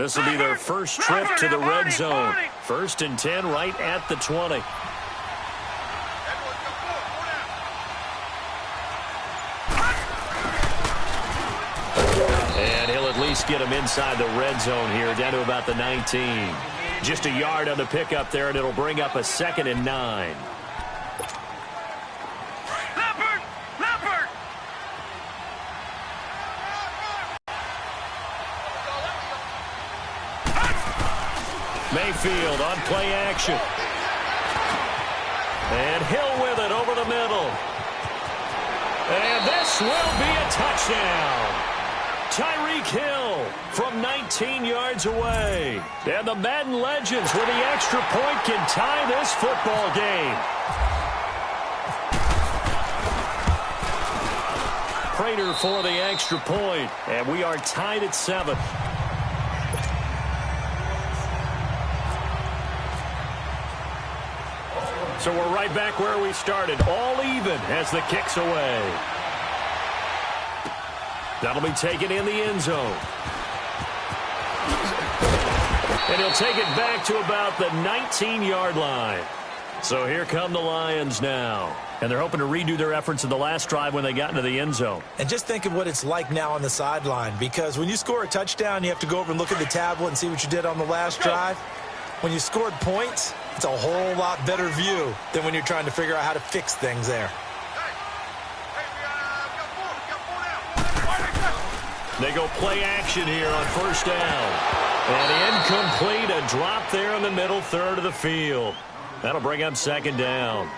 This will be their first trip to the red zone. 1st and 10 right at the 20. And he'll at least get him inside the red zone here, down to about the 19. Just a yard on the pickup there, and it'll bring up a 2nd and 9. Mayfield on play action. And Hill with it over the middle. And this will be a touchdown. Tyreek Hill from 19 yards away. And the Madden legends with the extra point can tie this football game. Prater for the extra point. And we are tied at 7. So we're right back where we started, all even as the kick's away. That'll be taken in the end zone. And he'll take it back to about the 19-yard line. So here come the Lions now. And they're hoping to redo their efforts in the last drive when they got into the end zone. And just think of what it's like now on the sideline, because when you score a touchdown, you have to go over and look at the tablet and see what you did on the last drive. When you scored points, it's a whole lot better view than when you're trying to figure out how to fix things there. They go play action here on 1st down. And incomplete, a drop there in the middle third of the field. That'll bring up 2nd down.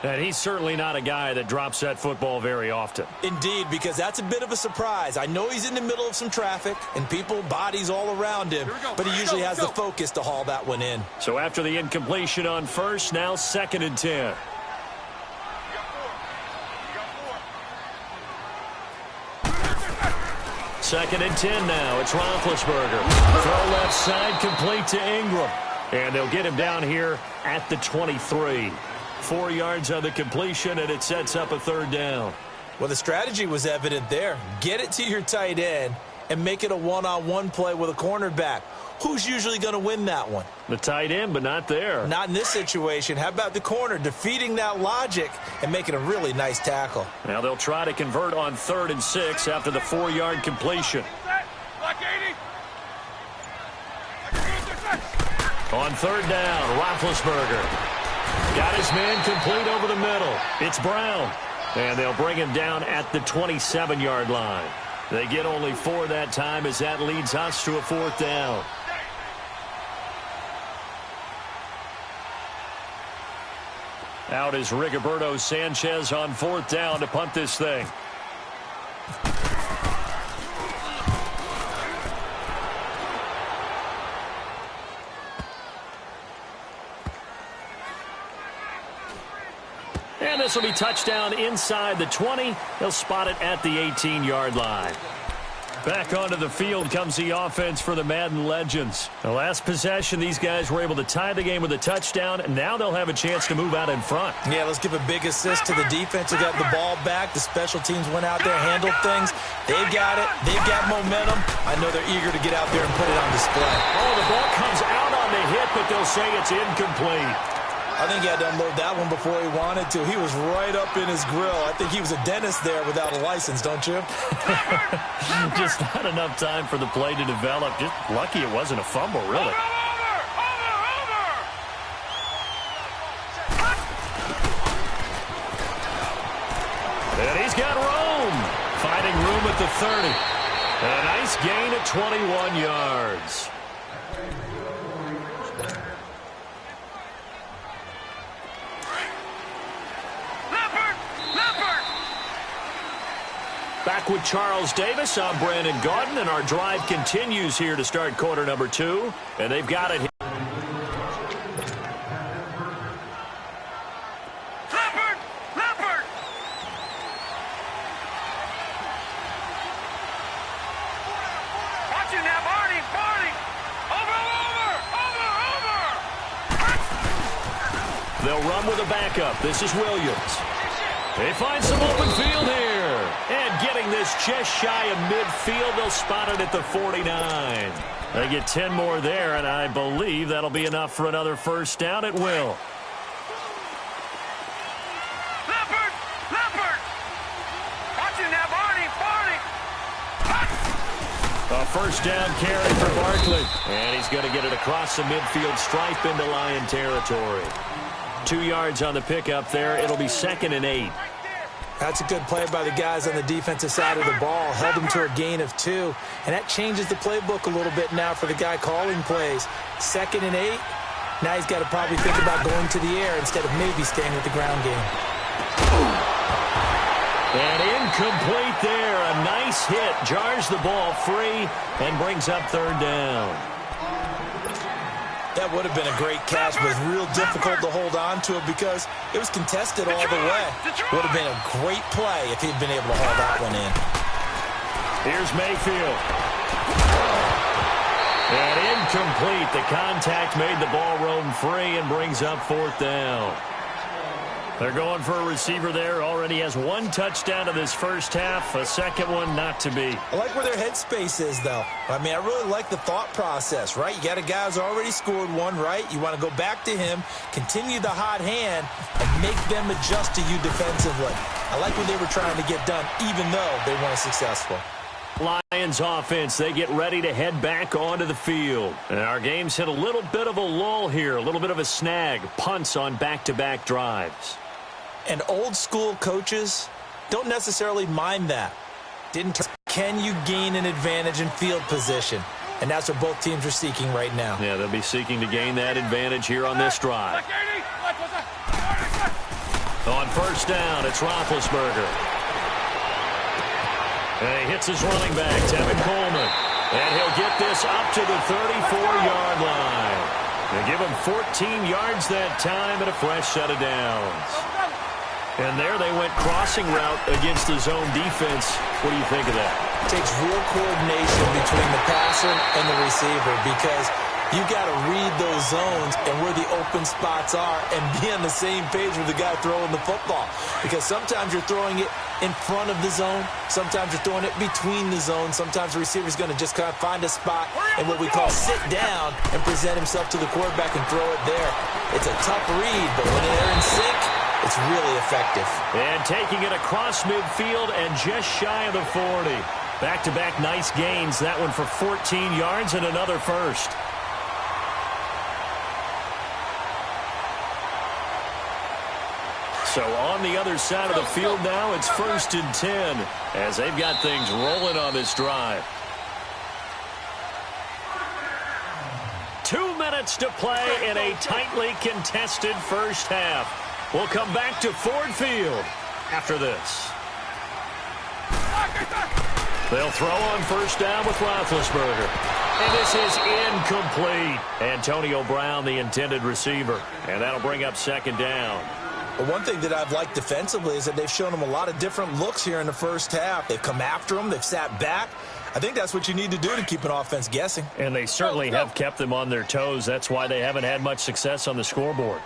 And he's certainly not a guy that drops that football very often. Indeed, because that's a bit of a surprise. I know he's in the middle of some traffic and people, bodies all around him, but he usually has the focus to haul that one in. So after the incompletion on 1st, now 2nd and 10. Second and 10 now. It's Roethlisberger. Throw left side, complete to Ingram. And they'll get him down here at the 23. 4 yards on the completion, and it sets up a 3rd down. Well, the strategy was evident there. Get it to your tight end and make it a one-on-one play with a cornerback. Who's usually going to win that one? The tight end, but not there. Not in this situation. How about the corner defeating that logic and making a really nice tackle? Now they'll try to convert on 3rd and 6 after the 4-yard completion. On 3rd down, Roethlisberger. Got his man complete over the middle. It's Brown. And they'll bring him down at the 27-yard line. They get only 4 that time as that leads us to a 4th down. Out is Rigoberto Sanchez on 4th down to punt this thing. And this will be touchdown inside the 20. They'll spot it at the 18-yard line. Back onto the field comes the offense for the Madden legends. The last possession, these guys were able to tie the game with a touchdown, and now they'll have a chance to move out in front. Yeah, let's give a big assist to the defense who got the ball back. The special teams went out there, handled things. They've got it. They've got momentum. I know they're eager to get out there and put it on display. Oh, the ball comes out on the hit, but they'll say it's incomplete. I think he had to unload that one before he wanted to. He was right up in his grill. I think he was a dentist there without a license, don't you? Just not enough time for the play to develop. Just lucky it wasn't a fumble, really. And he's got room. Finding room at the 30. A nice gain of 21 yards. Back with Charles Davis, I'm Brandon Gaudin, and our drive continues here to start quarter number 2. And they've got it here. Watch it now, Barney! Over! They'll run with a backup. This is Williams. They find some open field here. And getting this just shy of midfield, they'll spot it at the 49. They get 10 more there, and I believe that'll be enough for another first down. It will. A first down carry for Barkley. And he's going to get it across the midfield stripe into Lion territory. 2 yards on the pickup there. It'll be 2nd and 8. That's a good play by the guys on the defensive side of the ball. Held them to a gain of 2. And that changes the playbook a little bit now for the guy calling plays. 2nd and 8. Now he's got to probably think about going to the air instead of maybe staying with the ground game. And incomplete there. A nice hit. Jars the ball free and brings up 3rd down. That would have been a great catch, but it's real difficult to hold on to it because it was contested all the way. Would have been a great play if he'd been able to haul that one in. Here's Mayfield. And incomplete. The contact made the ball roam free and brings up 4th down. They're going for a receiver there. Already has 1 touchdown in this first half. A second one not to be. I like where their headspace is, though. I mean, I really like the thought process, right? You got a guy who's already scored 1, right? You want to go back to him, continue the hot hand, and make them adjust to you defensively. I like what they were trying to get done, even though they weren't successful. Lions offense, they get ready to head back onto the field. And our game's hit a little bit of a lull here, a little bit of a snag. Punts on back-to-back drives. And old-school coaches don't necessarily mind that. Can you gain an advantage in field position? And that's what both teams are seeking right now. Yeah, they'll be seeking to gain that advantage here on this drive. On first down, it's Roethlisberger. And he hits his running back, Tevin Coleman. And he'll get this up to the 34-yard line. They give him 14 yards that time and a fresh set of downs. And there they went crossing route against the zone defense. What do you think of that? It takes real coordination between the passer and the receiver because you got to read those zones and where the open spots are and be on the same page with the guy throwing the football. Because sometimes you're throwing it in front of the zone. Sometimes you're throwing it between the zones. Sometimes the receiver's going to just kind of find a spot and what we call sit down and present himself to the quarterback and throw it there. It's a tough read, but when they're in sync, it's really effective. And taking it across midfield and just shy of the 40. Back-to-back nice gains. That one for 14 yards and another first. So on the other side of the field now, it's 1st and 10 as they've got things rolling on this drive. 2 minutes to play in a tightly contested first half. We'll come back to Ford Field after this. They'll throw on first down with Roethlisberger. And this is incomplete. Antonio Brown, the intended receiver. And that'll bring up 2nd down. But one thing that I've liked defensively is that they've shown them a lot of different looks here in the first half. They've come after them. They've sat back. I think that's what you need to do to keep an offense guessing. And they certainly have kept them on their toes. That's why they haven't had much success on the scoreboard.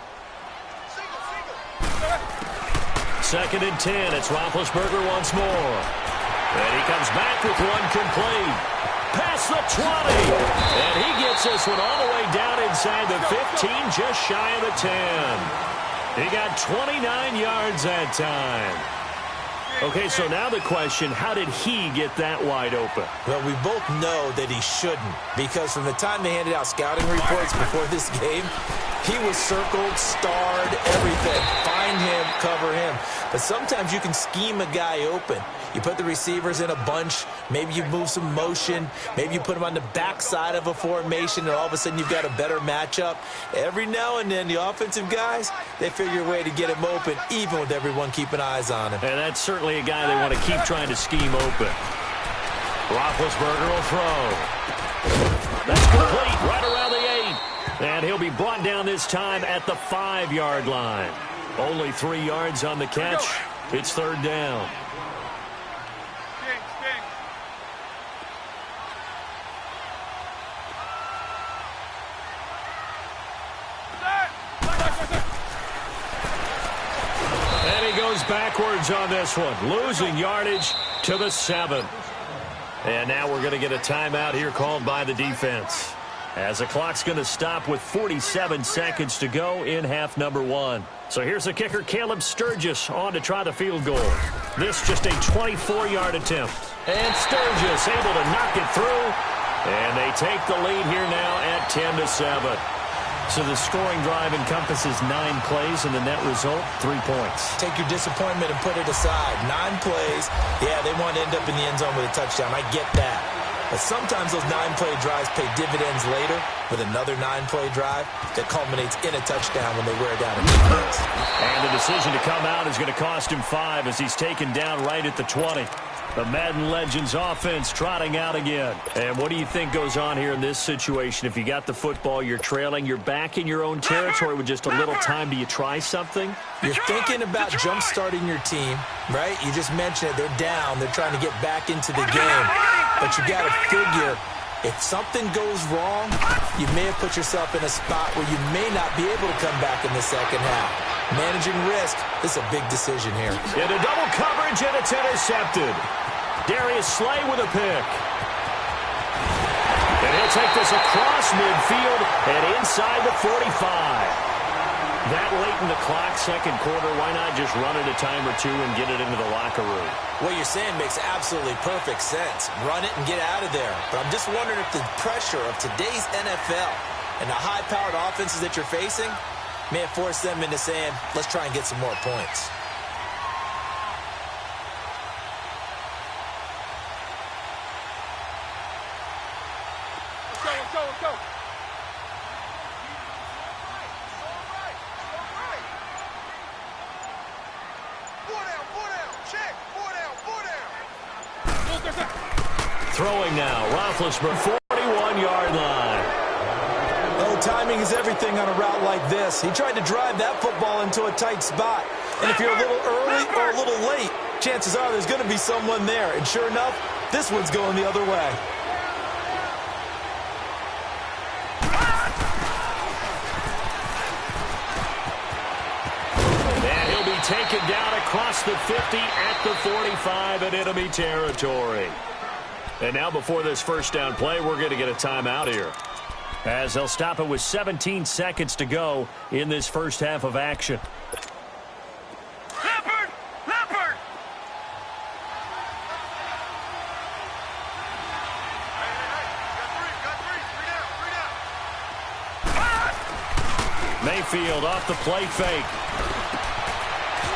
2nd and 10. It's Roethlisberger once more. And he comes back with one complete. Past the 20. And he gets this one all the way down inside the 15, just shy of the 10. He got 29 yards that time. Okay, so now the question, how did he get that wide open? Well, we both know that he shouldn't, because from the time they handed out scouting reports before this game, he was circled, starred, everything. Find him, cover him. But sometimes you can scheme a guy open. You put the receivers in a bunch. Maybe you move some motion. Maybe you put them on the backside of a formation, and all of a sudden you've got a better matchup. Every now and then, the offensive guys, they figure a way to get him open, even with everyone keeping eyes on him. And that's certainly a guy they want to keep trying to scheme open. Roethlisberger will throw. That's complete right around the 8. And he'll be brought down this time at the 5-yard line. Only 3 yards on the catch. It's 3rd down. And he goes backwards on this one. Losing yardage to the 7. And now we're going to get a timeout here called by the defense, as the clock's going to stop with 47 seconds to go in half number 1. So here's the kicker, Caleb Sturgis, on to try the field goal. This just a 24-yard attempt. And Sturgis able to knock it through. And they take the lead here now at 10-7. So the scoring drive encompasses 9 plays, and the net result, 3 points. Take your disappointment and put it aside. 9 plays. Yeah, they want to end up in the end zone with a touchdown. I get that. But sometimes those 9-play drives pay dividends later with another 9-play drive that culminates in a touchdown when they wear down a defense. And the decision to come out is going to cost him 5 as he's taken down right at the 20. The Madden Legends offense trotting out again. And what do you think goes on here in this situation? If you got the football, you're trailing, you're back in your own territory with just a little time. Do you try something? You're thinking about jump-starting your team, right? You just mentioned it. They're down. They're trying to get back into the game. But you got to figure, if something goes wrong, you may have put yourself in a spot where you may not be able to come back in the second half. Managing risk is a big decision here. Into double coverage, and it's intercepted. Darius Slay with a pick. And he'll take this across midfield and inside the 45. That late in the clock, second quarter, why not just run it a time or two and get it into the locker room? What you're saying makes absolutely perfect sense. Run it and get out of there. But I'm just wondering if the pressure of today's NFL and the high-powered offenses that you're facing may have forced them into saying, let's try and get some more points. Let's go. Throwing now, Roethlisberger, 41-yard line. Oh, timing is everything on a route like this. He tried to drive that football into a tight spot. And if you're a little early or a little late, chances are there's going to be someone there. And sure enough, this one's going the other way. And he'll be taken down across the 50 at the 45 in enemy territory. And now before this first down play, we're going to get a timeout here, as they'll stop it with 17 seconds to go in this first half of action. Leopard! Three down. Mayfield off the play fake.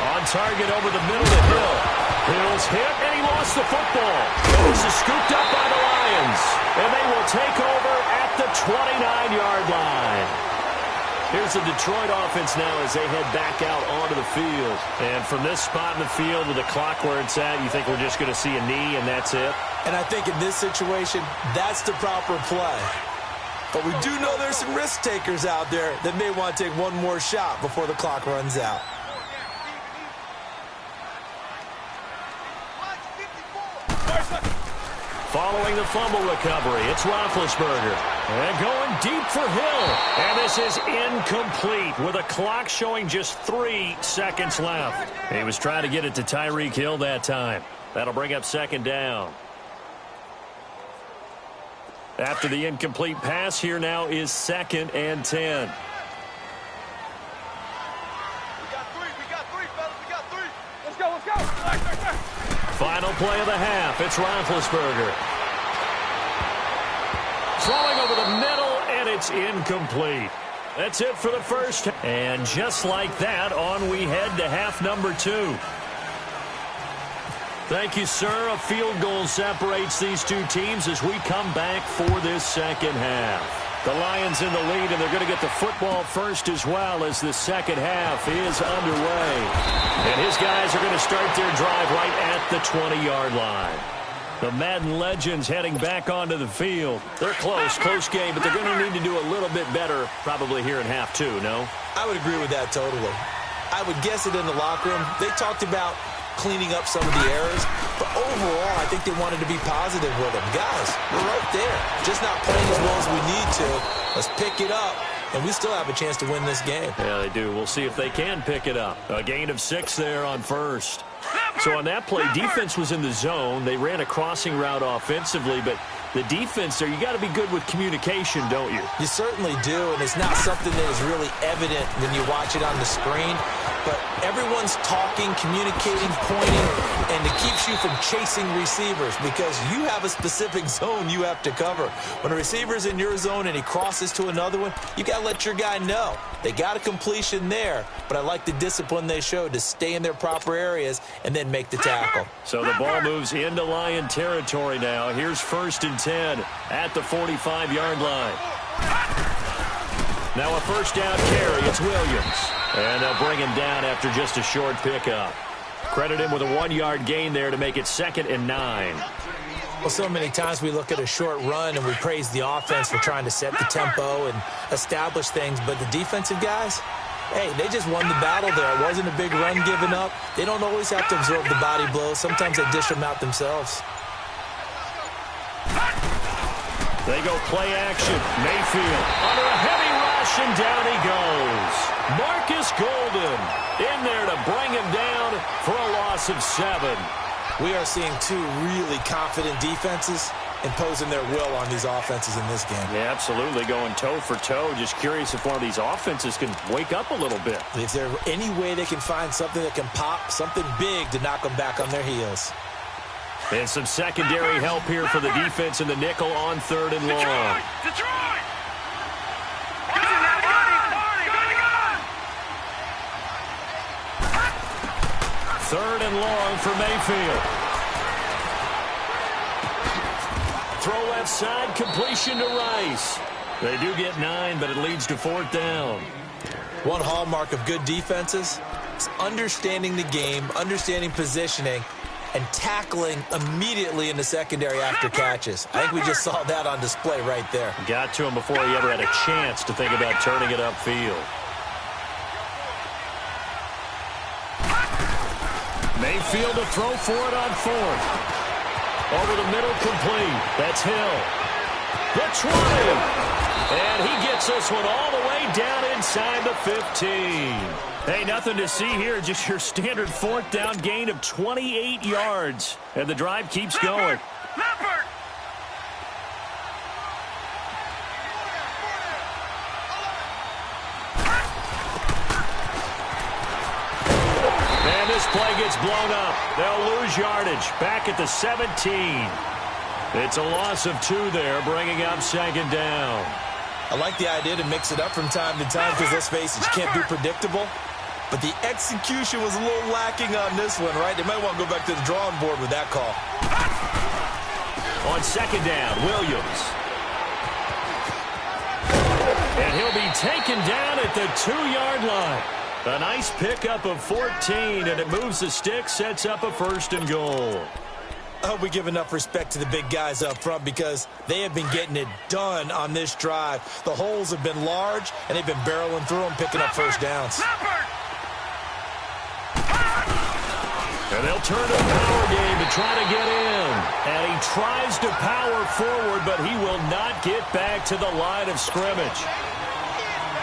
On target over the middle to Hill. Hill's hit, and he lost the football. And this is scooped up by the Lions. And they will take over at the 29-yard line. Here's the Detroit offense now as they head back out onto the field. And from this spot in the field with the clock where it's at, you think we're just going to see a knee and that's it? And I think in this situation, that's the proper play. But we do know there's some risk takers out there that may want to take one more shot before the clock runs out. Following the fumble recovery, it's Roethlisberger. And going deep for Hill. And this is incomplete with a clock showing just 3 seconds left. He was trying to get it to Tyreek Hill that time. That'll bring up second down. After the incomplete pass, here now is 2nd and 10. We got three, fellas. We got three. Let's go. Final play of the half. It's Roethlisberger. Throwing over the middle, and it's incomplete. That's it for the first. And just like that, on we head to half number 2. Thank you, sir. A field goal separates these two teams as we come back for this second half. The Lions in the lead, and they're going to get the football first as well as the second half is underway. And his guys are going to start their drive right at the 20-yard line. The Madden Legends heading back onto the field. They're close game, but they're going to need to do a little bit better probably here in half 2, no? I would agree with that totally. I would guess it in the locker room. They talked about cleaning up some of the errors, but overall, I think they wanted to be positive with them. Guys, we're right there. Just not playing as well as we need to. Let's pick it up, and we still have a chance to win this game. Yeah, they do. We'll see if they can pick it up. A gain of 6 there on first. So on that play, defense was in the zone. They ran a crossing route offensively, but the defense there, you got to be good with communication, don't you? You certainly do, and it's not something that is really evident when you watch it on the screen. But everyone's talking, communicating, pointing, and it keeps you from chasing receivers because you have a specific zone you have to cover. When a receiver's in your zone and he crosses to another one, you got to let your guy know. They got a completion there, but I like the discipline they showed to stay in their proper areas and then make the tackle. So the ball moves into Lion territory now. Here's 1st and 10 at the 45-yard line. Now a first down carry. It's Williams. And they'll bring him down after just a short pickup. Credit him with a 1-yard gain there to make it 2nd and 9. Well, so many times we look at a short run and we praise the offense for trying to set the tempo and establish things. But the defensive guys, hey, they just won the battle there. It wasn't a big run given up. They don't always have to absorb the body blows. Sometimes they dish them out themselves. They go play action. Mayfield under a heavy rush, and down he goes. Marcus Golden in there to bring him down for a loss of 7. We are seeing two really confident defenses imposing their will on these offenses in this game. Yeah, absolutely, going toe for toe. Just curious if one of these offenses can wake up a little bit. If there's any way they can find something that can pop, something big to knock them back on their heels. And some secondary help here for the defense in the nickel on 3rd and long. Detroit! 3rd and long for Mayfield. Throw left side, completion to Rice. They do get 9, but it leads to 4th down. One hallmark of good defenses is understanding the game, understanding positioning, and tackling immediately in the secondary after catches. I think we just saw that on display right there. Got to him before he ever had a chance to think about turning it upfield. Mayfield to throw for it on 4th. Over the middle, complete. That's Hill. The 20. And he gets this one all the way down inside the 15. Hey, nothing to see here. Just your standard 4th down gain of 28 yards. And the drive keeps going. And this play gets blown up. They'll lose yardage. Back at the 17. It's a loss of 2 there, bringing up 2nd down. I like the idea to mix it up from time to time because, let's face it, you can't be predictable. But the execution was a little lacking on this one, right? They might want to go back to the drawing board with that call. On 2nd down, Williams. And he'll be taken down at the 2-yard line. A nice pickup of 14, and it moves the stick, sets up a 1st and goal. I hope we give enough respect to the big guys up front because they have been getting it done on this drive. The holes have been large, and they've been barreling through them, picking up 1st downs. And they'll turn to the power game to try to get in. And he tries to power forward, but he will not get back to the line of scrimmage.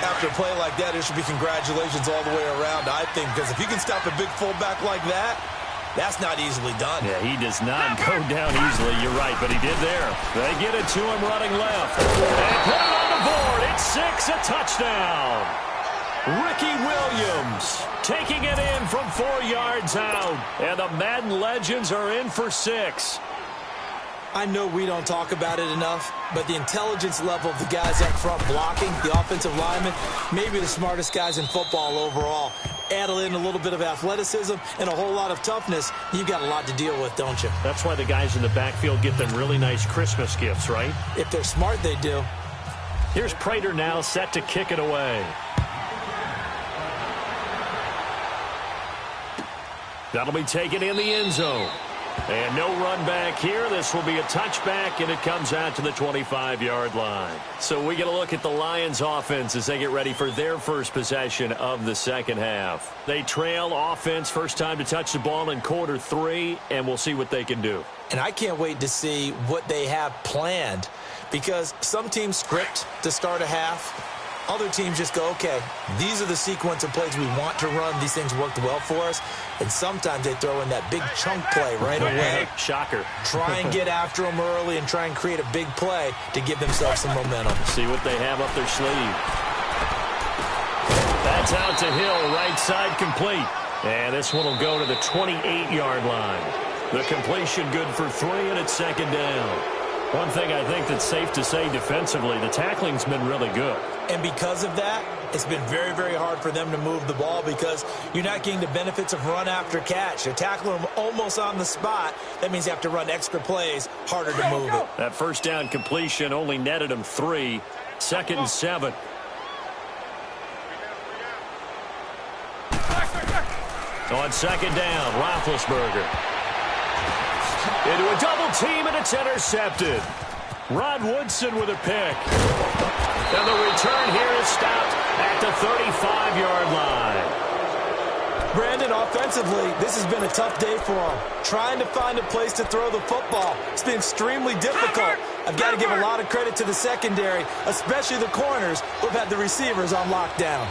After a play like that, there should be congratulations all the way around, I think, because if you can stop a big fullback like that, that's not easily done. Yeah, he does not go down easily. You're right, but he did there. They get it to him running left. And put it on the board. It's 6, a touchdown. Ricky Williams taking it in from 4 yards out. And the Madden legends are in for 6. I know we don't talk about it enough, but the intelligence level of the guys up front blocking, the offensive linemen, maybe the smartest guys in football overall. Add in a little bit of athleticism and a whole lot of toughness, you've got a lot to deal with, don't you? That's why the guys in the backfield get them really nice Christmas gifts, right? If they're smart, they do. Here's Prater now set to kick it away. That'll be taken in the end zone. And no run back here. This will be a touchback, and it comes out to the 25-yard line. So we get a look at the Lions offense as they get ready for their first possession of the second half. They trail offense first time to touch the ball in quarter 3, and we'll see what they can do. And I can't wait to see what they have planned because some teams script to start a half. Other teams just go, okay, these are the sequence of plays we want to run. These things worked well for us. And sometimes they throw in that big chunk play right away. Shocker. Try and get after them early and try and create a big play to give themselves some momentum. See what they have up their sleeve. That's out to Hill, right side complete. And this one will go to the 28-yard line. The completion good for 3, and it's second down. One thing I think that's safe to say defensively, the tackling's been really good. And because of that, it's been very, very hard for them to move the ball because you're not getting the benefits of run after catch. You're tackling them almost on the spot. That means you have to run extra plays, harder to move it. That first down completion only netted him 3. 2nd and 7. On second down, Roethlisberger. Into a double team, and it's intercepted. Rod Woodson with a pick. And the return here is stopped at the 35-yard line. Brandon, offensively, this has been a tough day for him. Trying to find a place to throw the football. It's been extremely difficult. I've got to give a lot of credit to the secondary, especially the corners who have had the receivers on lockdown.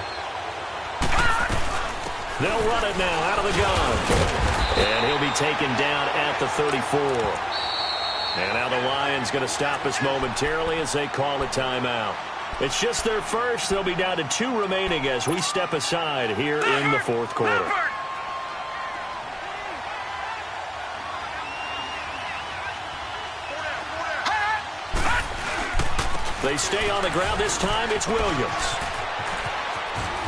They'll run it now out of the gun. And he'll be taken down at the 34. And now the Lions going to stop us momentarily as they call a timeout. It's just their first. They'll be down to 2 remaining as we step aside here in the 4th quarter. They stay on the ground. This time it's Williams.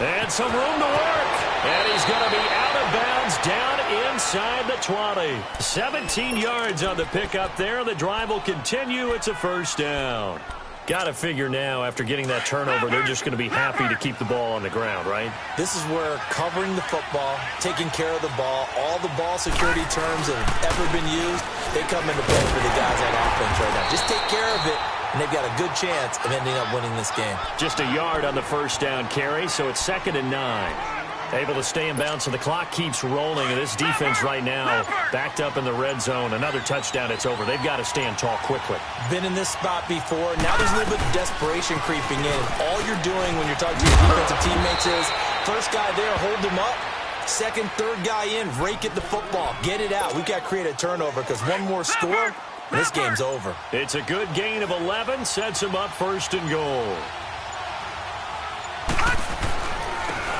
And some room to work. And he's going to be out of bounds down inside the 20. 17 yards on the pickup there. The drive will continue. It's a first down. Got to figure now, after getting that turnover, they're just going to be happy to keep the ball on the ground, right? This is where covering the football, taking care of the ball, all the ball security terms that have ever been used, they come into play for the guys on offense right now. Just take care of it, and they've got a good chance of ending up winning this game. Just a yard on the first down carry, so it's 2nd and 9. Able to stay in bounds, so the clock keeps rolling. And this defense right now backed up in the red zone. Another touchdown, it's over. They've got to stand tall quickly. Been in this spot before. Now there's a little bit of desperation creeping in. All you're doing when you're talking to your defensive teammates is, first guy there, hold him up. Second, third guy in, rake at the football. Get it out. We've got to create a turnover because one more score, and this game's over. It's a good gain of 11. Sets him up 1st and goal.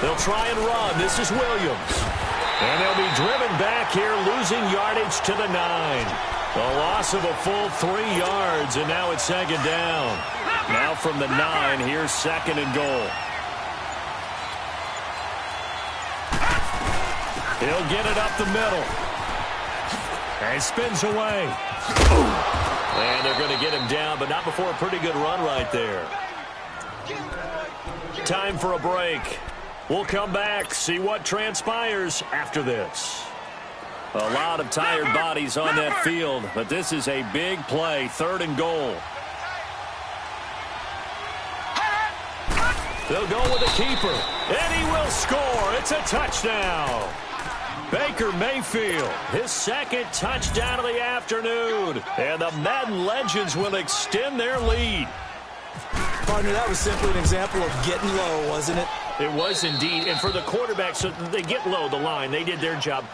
They'll try and run. This is Williams. And they'll be driven back here, losing yardage to the 9. A loss of a full 3 yards, and now it's 2nd down. Now from the 9, here's 2nd and goal. He'll get it up the middle. And spins away. And they're going to get him down, but not before a pretty good run right there. Time for a break. We'll come back, see what transpires after this. A lot of tired bodies on that field, but this is a big play, 3rd and goal. They'll go with the keeper, and he will score. It's a touchdown. Baker Mayfield, his 2nd touchdown of the afternoon. And the Madden Legends will extend their lead. Partner, that was simply an example of getting low, wasn't it? It was indeed. And for the quarterback, so they get low the line. They did their job.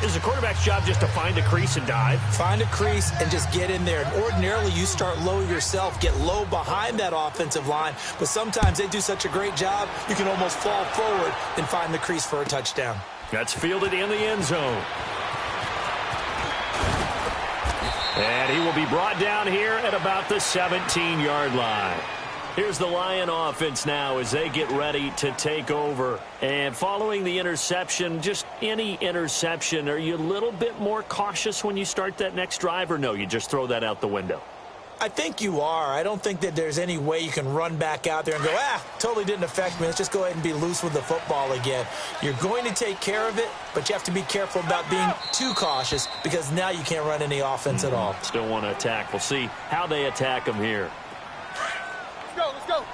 Is the quarterback's job just to find a crease and dive? Find a crease and just get in there. And ordinarily, you start low yourself, get low behind that offensive line. But sometimes they do such a great job, you can almost fall forward and find the crease for a touchdown. That's fielded in the end zone. And he will be brought down here at about the 17-yard line. Here's the Lion offense now as they get ready to take over. And following the interception, just any interception, are you a little bit more cautious when you start that next drive, or no, you just throw that out the window? I think you are. I don't think that there's any way you can run back out there and go, totally didn't affect me. Let's just go ahead and be loose with the football again. You're going to take care of it, but you have to be careful about being too cautious because now you can't run any offense at all. Still want to attack. We'll see how they attack them here. Let's go.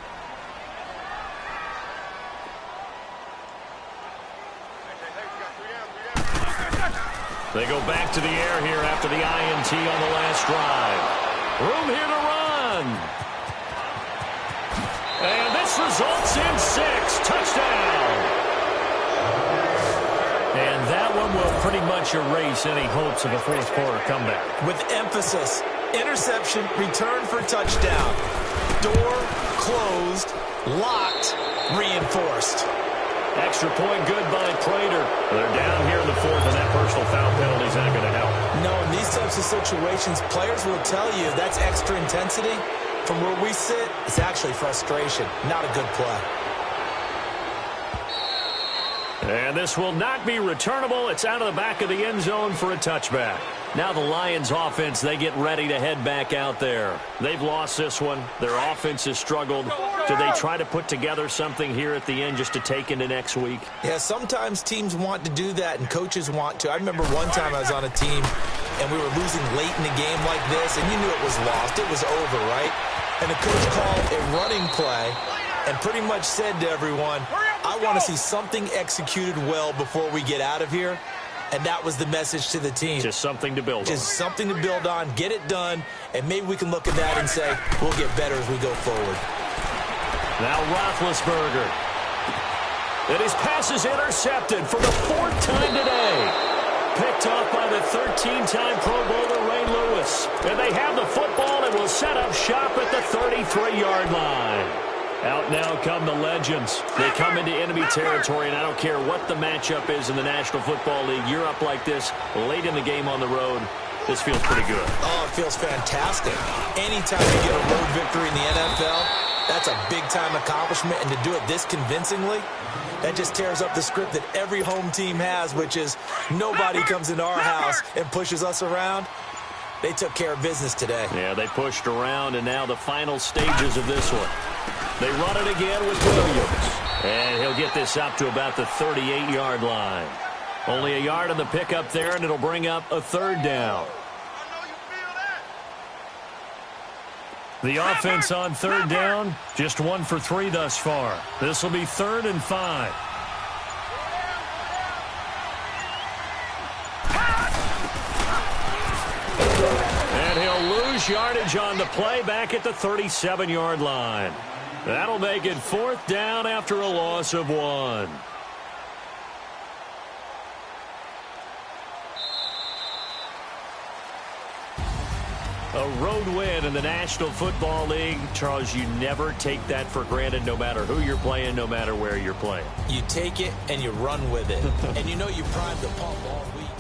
They go back to the air here after the INT on the last drive. Room here to run. And this this results in 6. Touchdown. And that one will pretty much erase any hopes of a fourth quarter comeback. With emphasis, interception, return for touchdown. Door closed, locked, reinforced. Extra point good by Prater. They're down here in the fourth, and that personal foul penalty is not going to help. No, in these types of situations, players will tell you that's extra intensity. From where we sit, it's actually frustration, not a good play. And this will not be returnable. It's out of the back of the end zone for a touchback. Now the Lions offense, they get ready to head back out there. They've lost this one. Their offense has struggled. Do they try to put together something here at the end just to take into next week? Yeah, sometimes teams want to do that and coaches want to. I remember one time I was on a team and we were losing late in a game like this and you knew it was lost. It was over, right? And the coach called a running play and pretty much said to everyone, I want to see something executed well before we get out of here. And that was the message to the team. Just something to build on. Just something to build on, get it done, and maybe we can look at that and say, we'll get better as we go forward. Now Roethlisberger. And his pass is intercepted for the 4th time today. Picked off by the 13-time Pro Bowler Ray Lewis. And they have the football and will set up shop at the 33-yard line. Out now come the legends. They come into enemy territory, and I don't care what the matchup is in the National Football League. You're up like this late in the game on the road. This feels pretty good. Oh, it feels fantastic. Anytime you get a road victory in the NFL, that's a big-time accomplishment, and to do it this convincingly, that just tears up the script that every home team has, which is nobody comes into our house and pushes us around. They took care of business today. Yeah, they pushed around, and now the final stages of this one. They run it again with Williams. And he'll get this up to about the 38-yard line. Only a yard on the pickup there, and it'll bring up a 3rd down. The offense on 3rd down, just 1 for 3 thus far. This will be 3rd and 5. And he'll lose yardage on the play back at the 37-yard line. That'll make it 4th down after a loss of 1. A road win in the National Football League. Charles, you never take that for granted no matter who you're playing, no matter where you're playing. You take it and you run with it. And you know you primed the pump all week.